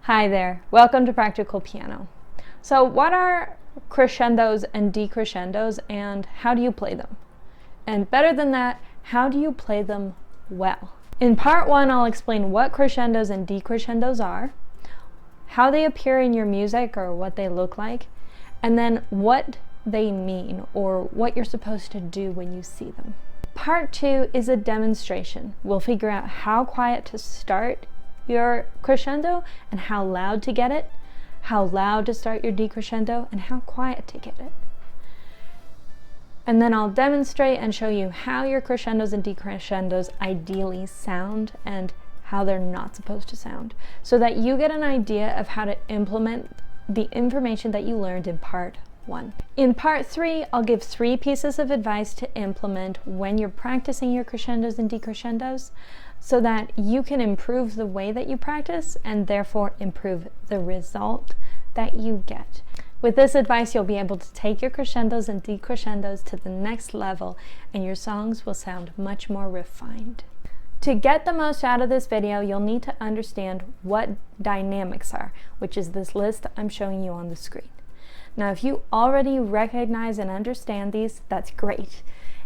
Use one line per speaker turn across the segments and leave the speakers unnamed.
Hi there, welcome to Practical Piano. So what are crescendos and decrescendos and how do you play them? And better than that, how do you play them well? In part one, I'll explain what crescendos and decrescendos are, how they appear in your music or what they look like, and then what they mean or what you're supposed to do when you see them. Part two is a demonstration. We'll figure out how quiet to start your crescendo and how loud to get it, how loud to start your decrescendo, and how quiet to get it. And then I'll demonstrate and show you how your crescendos and decrescendos ideally sound and how they're not supposed to sound, so that you get an idea of how to implement the information that you learned in part one. In part three, I'll give 3 pieces of advice to implement when you're practicing your crescendos and decrescendos so that you can improve the way that you practice and therefore improve the result that you get. With this advice, you'll be able to take your crescendos and decrescendos to the next level and your songs will sound much more refined. To get the most out of this video, you'll need to understand what dynamics are, which is this list I'm showing you on the screen. Now, if you already recognize and understand these, that's great.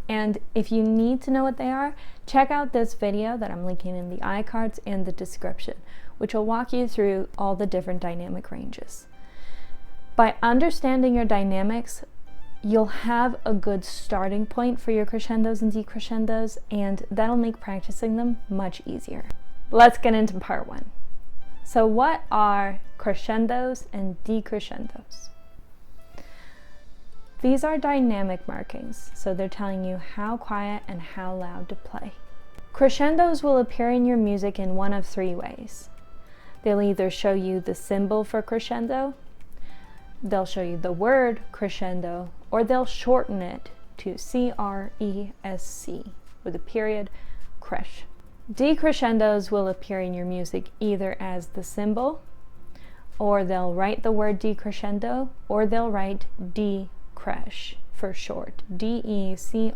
And if you need to know what they are, check out this video that I'm linking in the iCards and the description, which will walk you through all the different dynamic ranges. By understanding your dynamics, you'll have a good starting point for your crescendos and decrescendos, and that'll make practicing them much easier. Let's get into part one. So what are crescendos and decrescendos? These are dynamic markings, so they're telling you how quiet and how loud to play. Crescendos will appear in your music in one of 3 ways. They'll either show you the symbol for crescendo, they'll show you the word crescendo, or they'll shorten it to C-R-E-S-C with a period, cresh. Decrescendos will appear in your music either as the symbol, or they'll write the word decrescendo, or they'll write decresh for short, D-E-C-R-E-S-C.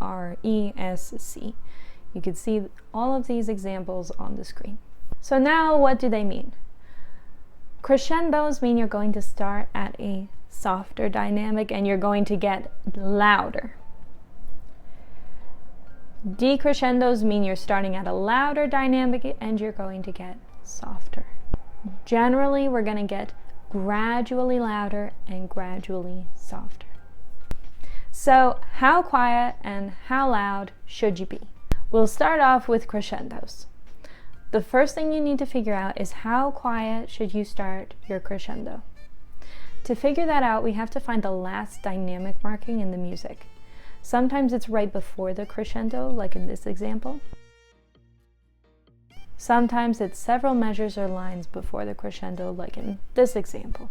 You can see all of these examples on the screen. So now what do they mean? Crescendos mean you're going to start at a softer dynamic and you're going to get louder. Decrescendos mean you're starting at a louder dynamic and you're going to get softer. Generally, we're going to get gradually louder and gradually softer. So how quiet and how loud should you be? We'll start off with crescendos. The first thing you need to figure out is how quiet should you start your crescendo. To figure that out, we have to find the last dynamic marking in the music. Sometimes it's right before the crescendo, like in this example. Sometimes it's several measures or lines before the crescendo, like in this example.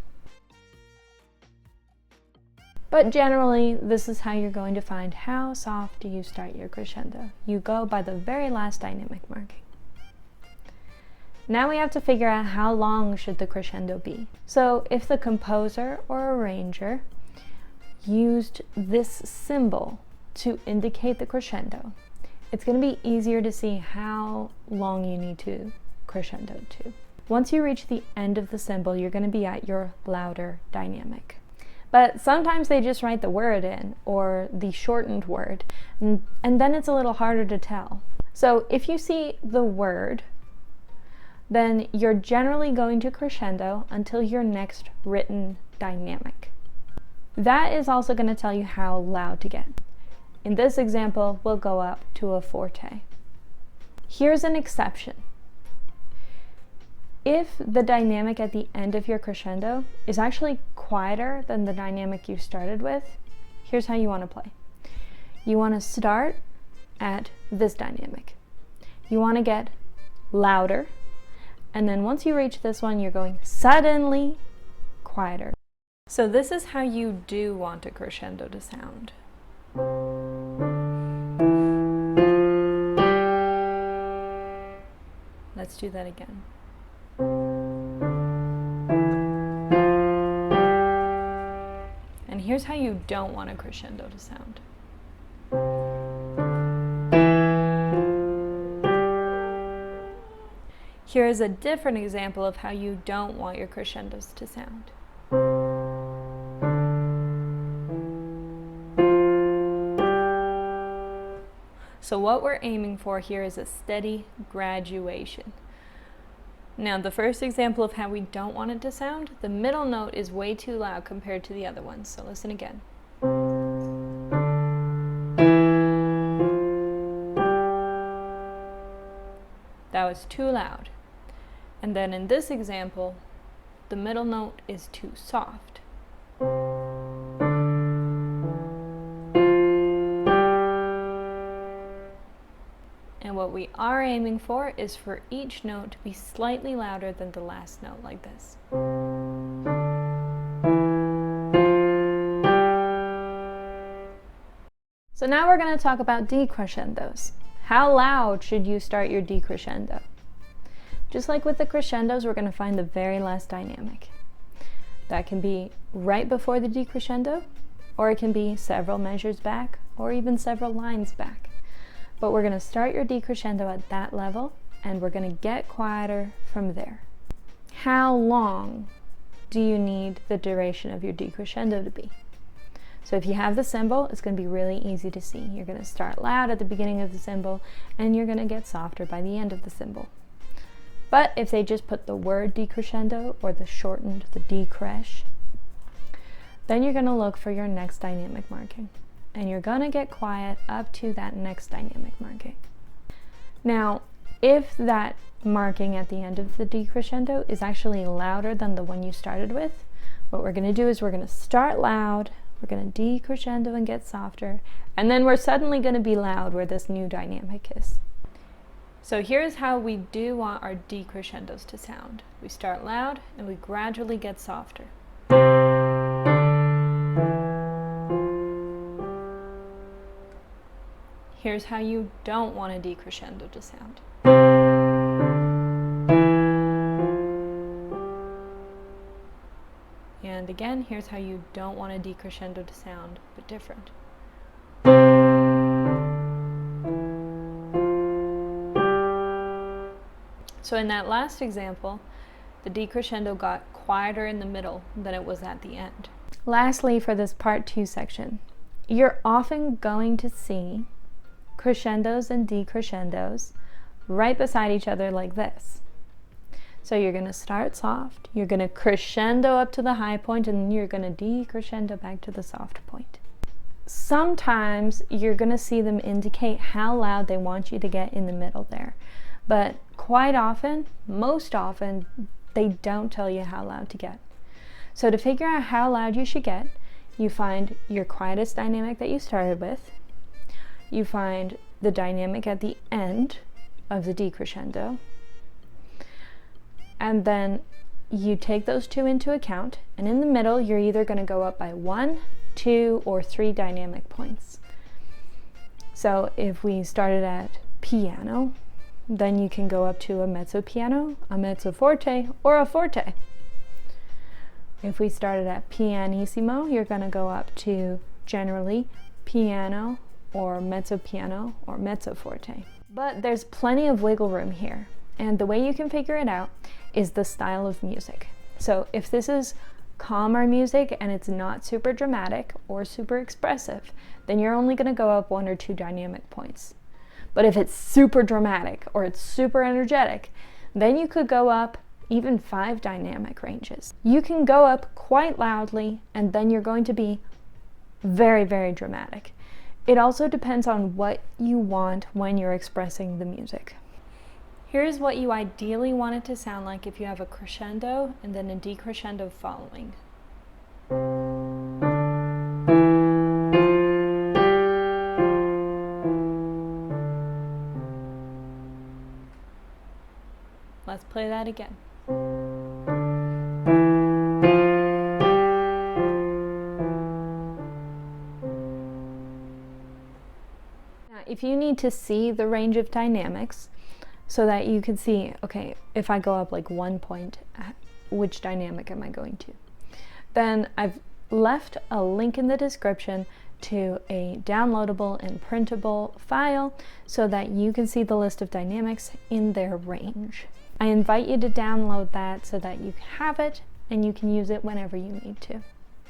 But generally, this is how you're going to find how soft do you start your crescendo. You go by the very last dynamic marking. Now we have to figure out how long should the crescendo be. So if the composer or arranger used this symbol to indicate the crescendo, it's going to be easier to see how long you need to crescendo to. Once you reach the end of the symbol, you're going to be at your louder dynamic. But sometimes they just write the word in, or the shortened word, and then it's a little harder to tell. So if you see the word, then you're generally going to crescendo until your next written dynamic. That is also going to tell you how loud to get. In this example, we'll go up to a forte. Here's an exception. If the dynamic at the end of your crescendo is actually quieter than the dynamic you started with, here's how you want to play. You want to start at this dynamic. You want to get louder, and then once you reach this one, you're going suddenly quieter. So this is how you do want a crescendo to sound. Let's do that again. And here's how you don't want a crescendo to sound. Here is a different example of how you don't want your crescendos to sound. So what we're aiming for here is a steady graduation. Now, the first example of how we don't want it to sound, the middle note is way too loud compared to the other ones. So listen again. That was too loud. And then in this example, the middle note is too soft. And what we are aiming for is for each note to be slightly louder than the last note, like this. So now we're going to talk about decrescendos. How loud should you start your decrescendo? Just like with the crescendos, we're going to find the very last dynamic. That can be right before the decrescendo, or it can be several measures back, or even several lines back. But we're going to start your decrescendo at that level, and we're going to get quieter from there. How long do you need the duration of your decrescendo to be? So if you have the symbol, it's going to be really easy to see. You're going to start loud at the beginning of the symbol, and you're going to get softer by the end of the symbol. But if they just put the word decrescendo, or the shortened, the decresh, then you're going to look for your next dynamic marking. And you're going to get quiet up to that next dynamic marking. Now, if that marking at the end of the decrescendo is actually louder than the one you started with, what we're going to do is we're going to start loud, we're going to decrescendo and get softer, and then we're suddenly going to be loud where this new dynamic is. So here's how we do want our decrescendos to sound. We start loud and we gradually get softer. Here's how you don't want a decrescendo to sound. And again, here's how you don't want a decrescendo to sound, but different. So in that last example, the decrescendo got quieter in the middle than it was at the end. Lastly, for this part 2 section, you're often going to see crescendos and decrescendos right beside each other like this. So you're going to start soft, you're going to crescendo up to the high point, and then you're going to decrescendo back to the soft point. Sometimes you're going to see them indicate how loud they want you to get in the middle there. But quite often, most often, they don't tell you how loud to get. So to figure out how loud you should get, you find your quietest dynamic that you started with, you find the dynamic at the end of the decrescendo, and then you take those two into account, and in the middle you're either going to go up by 1, 2, or 3 dynamic points. So if we started at piano, then you can go up to a mezzo piano, a mezzo forte, or a forte. If we started at pianissimo, you're going to go up to generally piano, or mezzo piano, or mezzo forte. But there's plenty of wiggle room here, and the way you can figure it out is the style of music. So if this is calmer music and it's not super dramatic or super expressive, then you're only going to go up 1 or 2 dynamic points. But if it's super dramatic or it's super energetic, then you could go up even 5 dynamic ranges. You can go up quite loudly, and then you're going to be very, very dramatic. It also depends on what you want when you're expressing the music. Here's what you ideally want it to sound like if you have a crescendo and then a decrescendo following. Let's play that again. If you need to see the range of dynamics so that you can see, okay, if I go up like 1 point, which dynamic am I going to? Then I've left a link in the description to a downloadable and printable file so that you can see the list of dynamics in their range. I invite you to download that so that you have it and you can use it whenever you need to.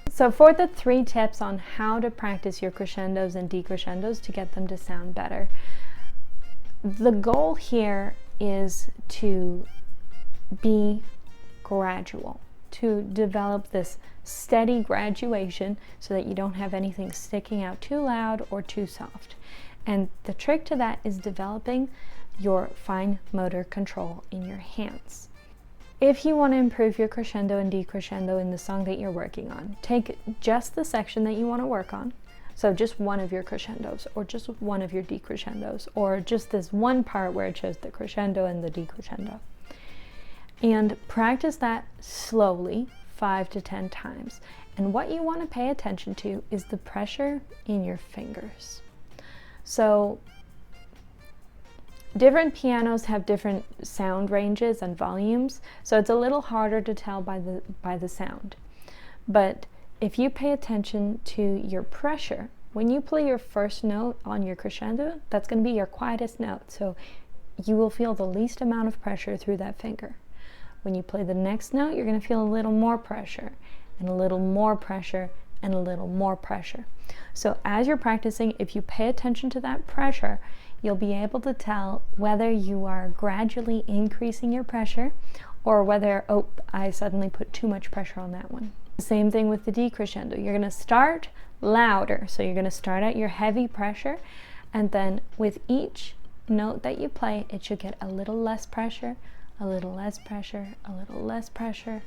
So for the 3 tips on how to practice your crescendos and decrescendos to get them to sound better, the goal here is to be gradual, to develop this steady graduation so that you don't have anything sticking out too loud or too soft. And the trick to that is developing your fine motor control in your hands. If you want to improve your crescendo and decrescendo in the song that you're working on, take just the section that you want to work on. So just one of your crescendos, or just one of your decrescendos, or just this one part where it shows the crescendo and the decrescendo. And practice that slowly, 5 to 10 times. And what you want to pay attention to is the pressure in your fingers. So different pianos have different sound ranges and volumes, so it's a little harder to tell by the sound. But if you pay attention to your pressure, when you play your first note on your crescendo, that's going to be your quietest note, so you will feel the least amount of pressure through that finger. When you play the next note, you're going to feel a little more pressure, and a little more pressure, and a little more pressure. So as you're practicing, if you pay attention to that pressure, you'll be able to tell whether you are gradually increasing your pressure or whether, oh, I suddenly put too much pressure on that one. Same thing with the decrescendo. You're going to start louder. So you're going to start at your heavy pressure, and then with each note that you play, it should get a little less pressure, a little less pressure, a little less pressure,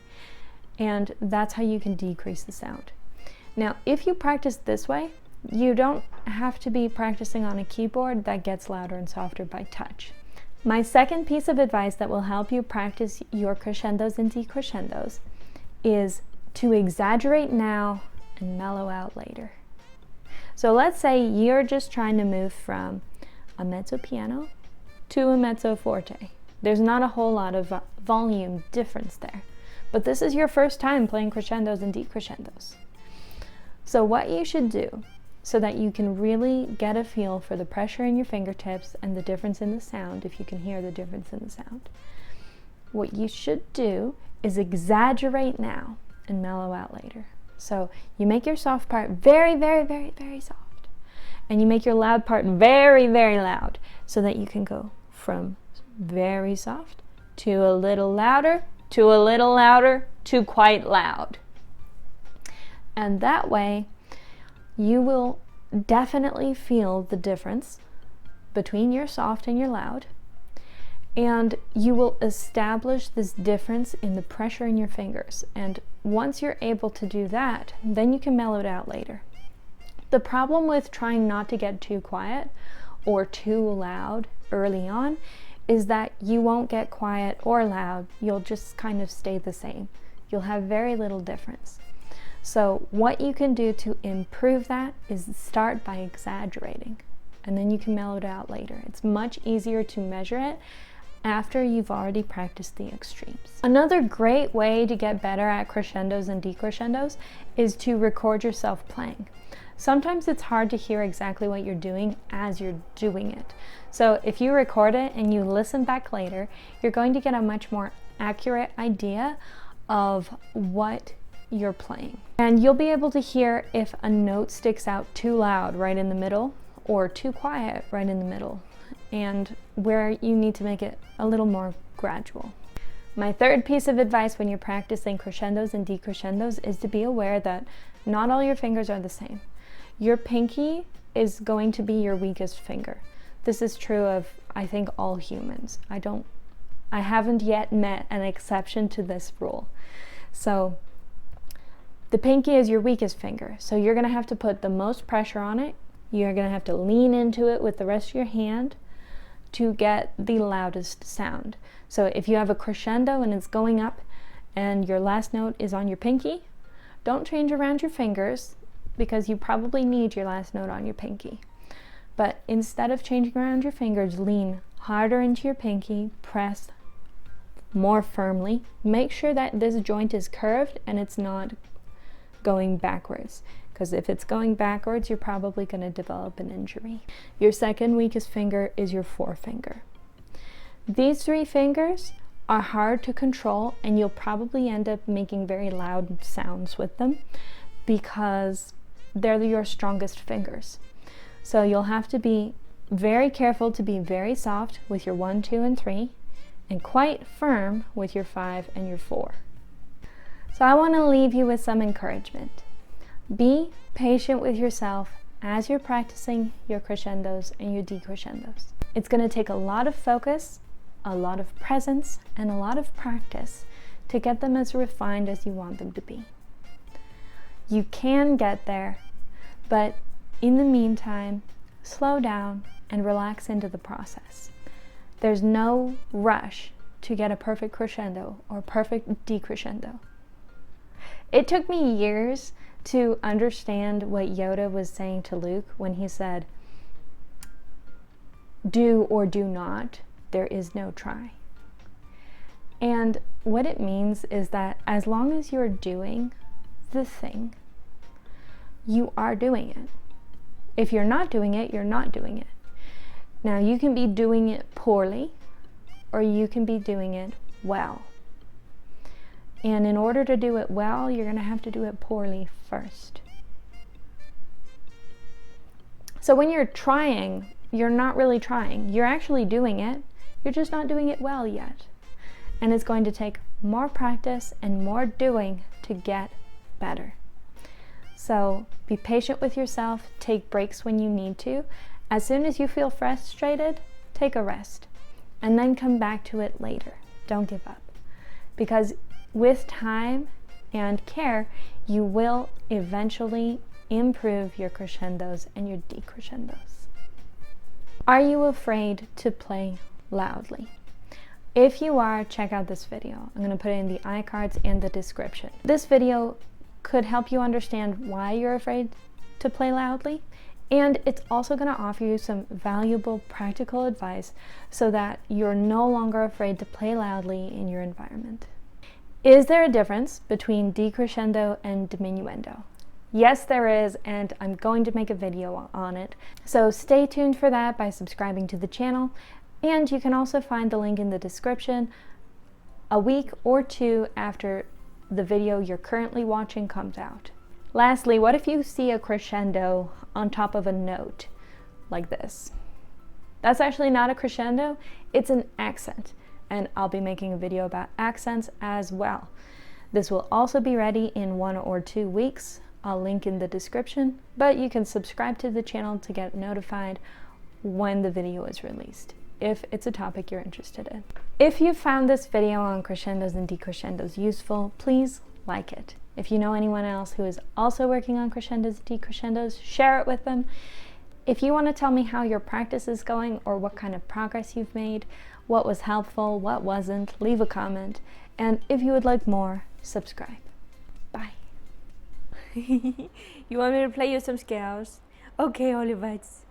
and that's how you can decrease the sound. Now, if you practice this way, you don't have to be practicing on a keyboard that gets louder and softer by touch. My second piece of advice that will help you practice your crescendos and decrescendos is to exaggerate now and mellow out later. So let's say you're just trying to move from a mezzo piano to a mezzo forte. There's not a whole lot of volume difference there, but this is your first time playing crescendos and decrescendos. So what you should do, so that you can really get a feel for the pressure in your fingertips and the difference in the sound, if you can hear the difference in the sound, what you should do is exaggerate now and mellow out later. So you make your soft part very, very, very, very soft, and you make your loud part very, very loud, so that you can go from very soft to a little louder, to a little louder, to quite loud. And that way, you will definitely feel the difference between your soft and your loud, and you will establish this difference in the pressure in your fingers. And once you're able to do that, then you can mellow it out later. The problem with trying not to get too quiet or too loud early on is that you won't get quiet or loud. You'll just kind of stay the same. You'll have very little difference. So what you can do to improve that is start by exaggerating, and then you can mellow it out later. It's much easier to measure it after you've already practiced the extremes. Another great way to get better at crescendos and decrescendos is to record yourself playing. Sometimes it's hard to hear exactly what you're doing as you're doing it. So if you record it and you listen back later, you're going to get a much more accurate idea of what you're playing. And you'll be able to hear if a note sticks out too loud right in the middle or too quiet right in the middle, and where you need to make it a little more gradual. My third piece of advice when you're practicing crescendos and decrescendos is to be aware that not all your fingers are the same. Your pinky is going to be your weakest finger. This is true of, I think, all humans. I haven't yet met an exception to this rule. So the pinky is your weakest finger, so you're going to have to put the most pressure on it. You're going to have to lean into it with the rest of your hand to get the loudest sound. So if you have a crescendo and it's going up and your last note is on your pinky, don't change around your fingers, because you probably need your last note on your pinky. But instead of changing around your fingers, lean harder into your pinky, press more firmly. Make sure that this joint is curved and it's not going backwards, because if it's going backwards, you're probably going to develop an injury. Your second weakest finger is your forefinger. These 3 fingers are hard to control, and you'll probably end up making very loud sounds with them because they're your strongest fingers. So you'll have to be very careful to be very soft with your 1, 2, and 3, and quite firm with your 5 and your 4. So I want to leave you with some encouragement. Be patient with yourself as you're practicing your crescendos and your decrescendos. It's going to take a lot of focus, a lot of presence, and a lot of practice to get them as refined as you want them to be. You can get there, but in the meantime, slow down and relax into the process. There's no rush to get a perfect crescendo or perfect decrescendo. It took me years to understand what Yoda was saying to Luke when he said, "Do or do not, there is no try." And what it means is that as long as you're doing the thing, you are doing it. If you're not doing it, you're not doing it. Now, you can be doing it poorly, or you can be doing it well. And in order to do it well, you're going to have to do it poorly first. So when you're trying, you're not really trying. You're actually doing it. You're just not doing it well yet. And it's going to take more practice and more doing to get better. So be patient with yourself. Take breaks when you need to. As soon as you feel frustrated, take a rest. And then come back to it later. Don't give up. Because with time and care, you will eventually improve your crescendos and your decrescendos. Are you afraid to play loudly? If you are, check out this video. I'm going to put it in the iCards and the description. This video could help you understand why you're afraid to play loudly, and it's also going to offer you some valuable practical advice so that you're no longer afraid to play loudly in your environment. Is there a difference between decrescendo and diminuendo? Yes, there is, and I'm going to make a video on it. So stay tuned for that by subscribing to the channel, and you can also find the link in the description a week or 2 after the video you're currently watching comes out. Lastly, what if you see a crescendo on top of a note like this? That's actually not a crescendo, it's an accent. And I'll be making a video about accents as well. This will also be ready in 1 or 2 weeks. I'll link in the description, but you can subscribe to the channel to get notified when the video is released, if it's a topic you're interested in. If you found this video on crescendos and decrescendos useful, please like it. If you know anyone else who is also working on crescendos and decrescendos, share it with them. If you want to tell me how your practice is going or what kind of progress you've made, what was helpful, what wasn't, leave a comment. And if you would like more, subscribe. Bye. You want me to play you some scales? Okay, Olivets.